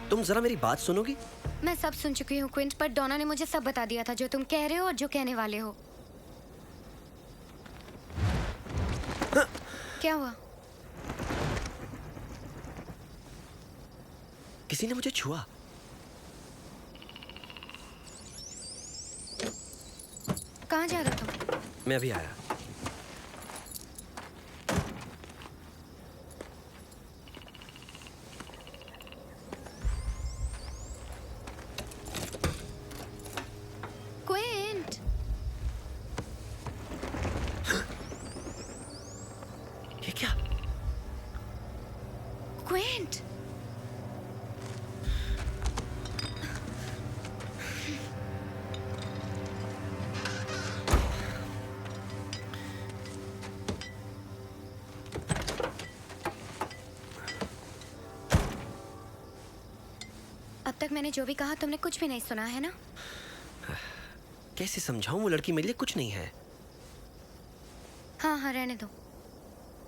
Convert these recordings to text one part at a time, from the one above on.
तुम जरा मेरी बात सुनोगी? मैं सब सुन चुकी हूँ क्विंट, पर डोना ने मुझे सब बता दिया था जो तुम कह रहे हो और जो कहने वाले हो। हाँ। क्या हुआ? किसी ने मुझे छुआ। कहाँ जा रहे तुम? मैं अभी आया। क्विंट! ये क्या? क्विंट! अब तक मैंने जो भी कहा तुमने कुछ भी नहीं सुना है ना? कैसे समझाऊं? वो लड़की मेरे लिए कुछ नहीं है। हाँ हाँ, रहने दो।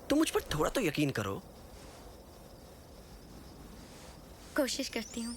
तुम मुझ पर थोड़ा तो यकीन करो। कोशिश करती हूँ।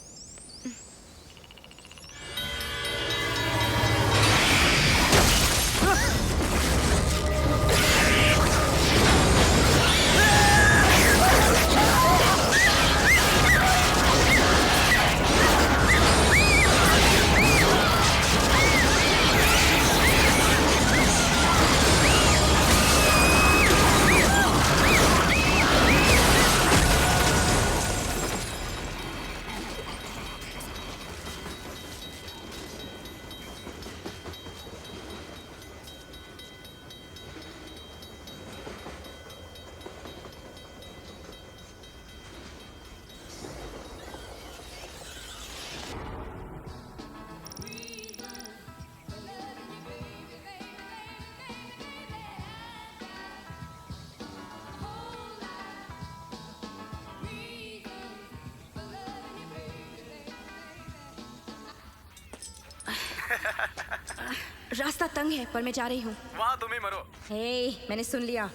रास्ता तंग है पर मैं जा रही हूँ। वहाँ तुम ही मरो। हे, मैंने सुन लिया।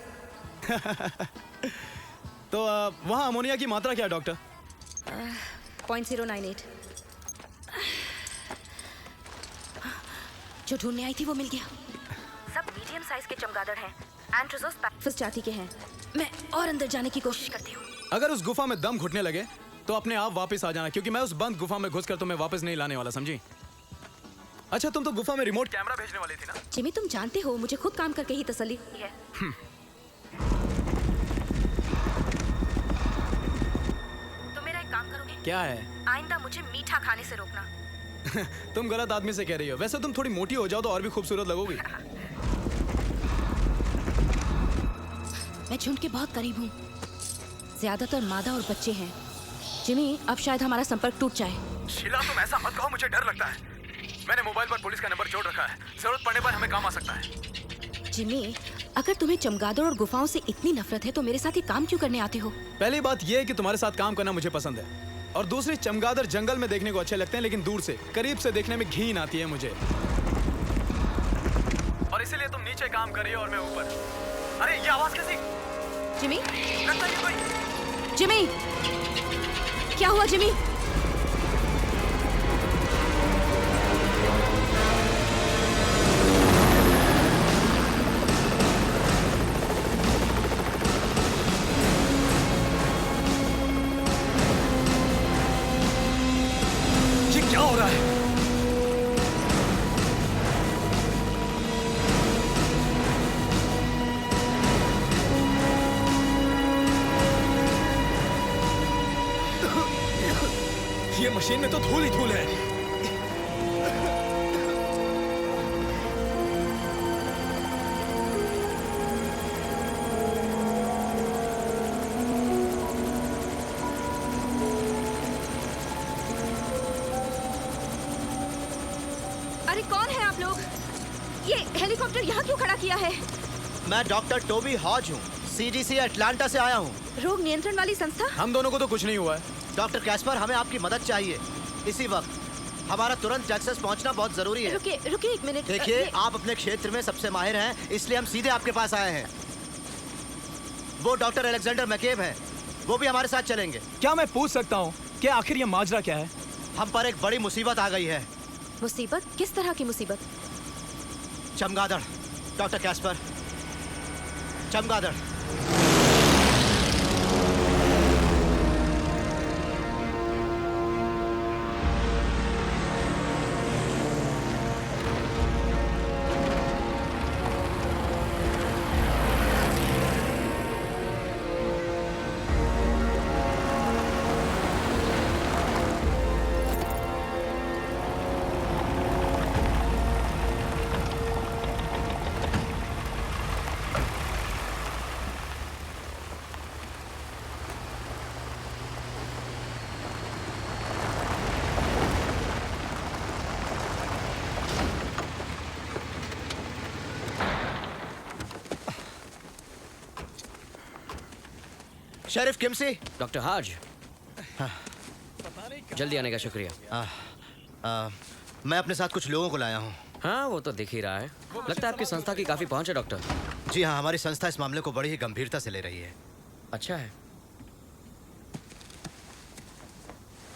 तो वहाँ अमोनिया की मात्रा क्या है डॉक्टर? 0.098। जो ढूंढने आई थी वो मिल गया। सब मीडियम साइज के चमगादड़ हैं। एंट्रोजोस पैक्फिस जाति के हैं। मैं और अंदर जाने की कोशिश करती हूँ। अगर उस गुफा में दम घुटने लगे तो अपने आप वापस आ जाना, क्योंकि मैं उस बंद गुफा में घुसकर तुम्हें वापस नहीं लाने वाला, समझी? अच्छा, तुम तो गुफा में रिमोट कैमरा भेजने वाली थी ना? जिमी, तुम जानते हो मुझे खुद काम करके ही तसल्ली है। तुम मेरा एक काम करोगे? क्या है? आइंदा मुझे मीठा खाने से रोकना। तुम गलत आदमी से कह रही हो। वैसे तुम थोड़ी मोटी हो जाओ तो और भी खूबसूरत लगोगी। मैं झुंड के बहुत करीब हूँ। ज्यादातर मादा और बच्चे हैं। जिमी, अब शायद हमारा संपर्क टूट जाए। शीला, तुम ऐसा मत कहो, मुझे डर लगता है। मैंने मोबाइल पर पुलिस का नंबर जोड़ रखा है। जरूरत पड़ने पर हमें काम आ सकता है। जिमी, अगर तुम्हें चमगादड़ और गुफाओं से इतनी नफरत है तो मेरे साथ ही काम क्यों करने आते हो? पहली बात यह है कि तुम्हारे साथ काम करना मुझे पसंद है, और दूसरी, चमगादड़ जंगल में देखने को अच्छे लगते हैं, लेकिन दूर से, करीब से देखने में घिन आती है मुझे। और इसीलिए तुम नीचे काम कर रही हो और मैं ऊपर। अरे ये आवाज कैसी? जिमी, लगता है ये कोई। जिमी, क्या हुआ जिमी? ये क्या हो रहा है? ये मशीन में तो धूल ही धूल है। अरे कौन है आप लोग? ये हेलीकॉप्टर यहाँ क्यों खड़ा किया है? मैं डॉक्टर टोबी हॉज हूँ। सीडीसी अटलांटा से आया हूँ। रोग नियंत्रण वाली संस्था? हम दोनों को तो कुछ नहीं हुआ है। डॉक्टर कैस्पर, हमें आपकी मदद चाहिए इसी वक्त। हमारा तुरंत टेक्सास पहुंचना बहुत जरूरी है। रुकिए रुकिए एक मिनट। देखिए, आप अपने क्षेत्र में सबसे माहिर हैं, इसलिए हम सीधे आपके पास आए हैं। वो डॉक्टर अलेक्जेंडर मैकेब हैं, वो भी हमारे साथ चलेंगे। क्या मैं पूछ सकता हूँ कि आखिर ये माजरा क्या है? हम पर एक बड़ी मुसीबत आ गई है। मुसीबत? किस तरह की मुसीबत? चमगादड़, डॉक्टर कैस्पर, चमगादड़। शेरिफ किमसी। डॉक्टर हार्ज, जल्दी आने का शुक्रिया। मैं अपने साथ कुछ लोगों को लाया हूँ। हाँ, वो तो दिख ही रहा है। लगता है आपकी संस्था की काफी पहुंच है डॉक्टर। जी हाँ, हमारी संस्था इस मामले को बड़ी ही गंभीरता से ले रही है। अच्छा है।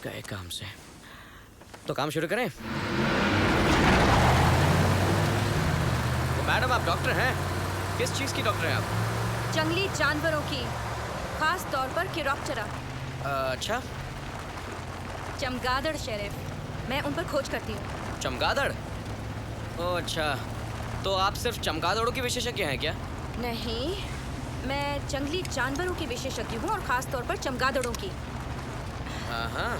गए काम से, तो काम शुरू करें। तो मैडम, आप डॉक्टर हैं? किस चीज की डॉक्टर हैं आप? जंगली जानवरों की, खास तौर पर किरोप्टेरा। अच्छा, चमगादड़ शेरिफ, मैं उन पर खोज करती हूँ। चमगादड़? ओह अच्छा, तो आप सिर्फ चमगादड़ों की विशेषज्ञ हैं क्या? नहीं, मैं जंगली जानवरों की विशेषज्ञ हूँ और खास तौर पर चमगादड़ों की। हाँ।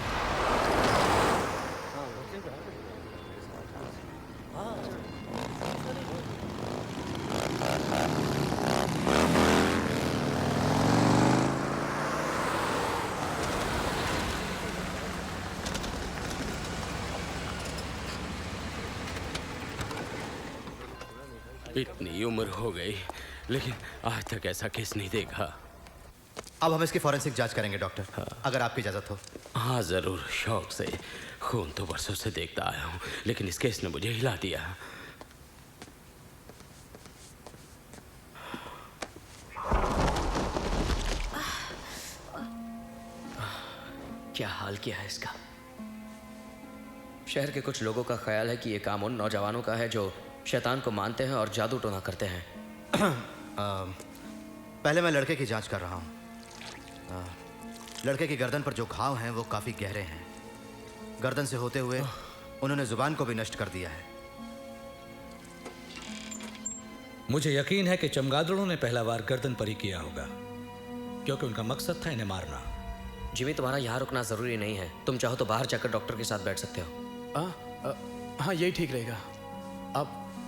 इतनी उम्र हो गई लेकिन आज तक ऐसा केस नहीं देखा। अब हम इसकी फॉरेंसिक जांच करेंगे डॉक्टर, अगर आपकी इजाजत हो। हाँ जरूर, शौक से। खून तो बरसों से देखता आया हूँ लेकिन इस केस ने मुझे हिला दिया। क्या हाल किया है इसका? शहर के कुछ लोगों का ख्याल है कि ये काम उन नौजवानों का है जो शैतान को मानते हैं और जादू टोना करते हैं। पहले मैं लड़के की जांच कर रहा हूँ। लड़के की गर्दन पर जो घाव हैं वो काफी गहरे हैं। गर्दन से होते हुए उन्होंने जुबान को भी नष्ट कर दिया है। मुझे यकीन है कि चमगादड़ों ने पहला वार गर्दन पर ही किया होगा क्योंकि उनका मकसद था इन्हें मारना। जिमी, तुम्हारा यहाँ रुकना जरूरी नहीं है। तुम चाहो तो बाहर जाकर डॉक्टर के साथ बैठ सकते हो। हाँ, यही ठीक रहेगा।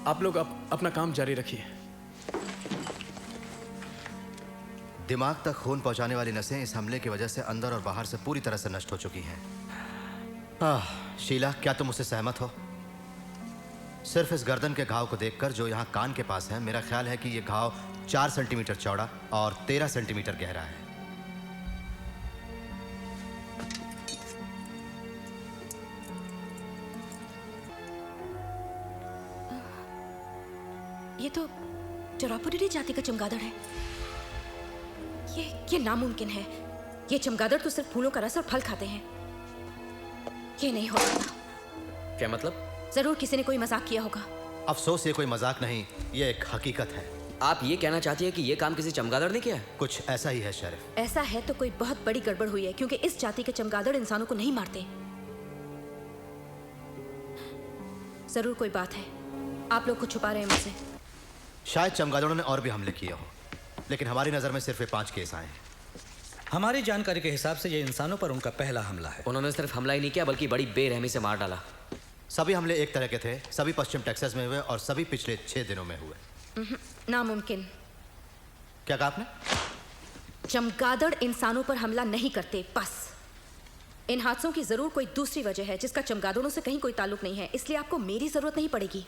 आप लोग अपना काम जारी रखिए। दिमाग तक खून पहुंचाने वाली नसें इस हमले की वजह से अंदर और बाहर से पूरी तरह से नष्ट हो चुकी हैं। शीला, क्या तुम मुझसे सहमत हो? सिर्फ इस गर्दन के घाव को देखकर, जो यहाँ कान के पास है, मेरा ख्याल है कि ये घाव 4 सेंटीमीटर चौड़ा और 13 सेंटीमीटर गहरा है। ये तो टेरोपोडिडी जाति का चमगादड़ है। ये नामुमकिन है। ये चमगादड़ तो सिर्फ फूलों का रस और फल खाते हैं। ये नहीं हो सकता। क्या मतलब? जरूर किसी ने कोई मजाक किया होगा। अफसोस, ये कोई मजाक नहीं, ये एक हकीकत है। आप ये कहना चाहती है कि ये काम किसी चमगादड़ ने किया है? कुछ ऐसा ही है शेरिफ। ऐसा है तो कोई बहुत बड़ी गड़बड़ हुई है क्योंकि इस जाति के चमगादड़ इंसानों को नहीं मारते। जरूर कोई बात है। आप लोग कुछ छुपा रहे हैं मुझसे। शायद चमगादड़ों ने और भी हमले किए हो, लेकिन हमारी नजर में सिर्फ ये 5 केस आए हैं। हमारी जानकारी के हिसाब से ये इंसानों पर उनका पहला हमला है। उन्होंने सिर्फ हमला ही नहीं किया बल्कि बड़ी बेरहमी से मार डाला। सभी हमले एक तरह के थे, सभी पश्चिम टेक्सास में हुए और सभी पिछले 6 दिनों में हुए। नामुमकिन। क्या कहा आपने? चमगादड़ इंसानों पर हमला नहीं करते। बस इन हादसों की जरूर कोई दूसरी वजह है जिसका चमगादड़ों से कहीं कोई ताल्लुक नहीं है, इसलिए आपको मेरी जरूरत नहीं पड़ेगी।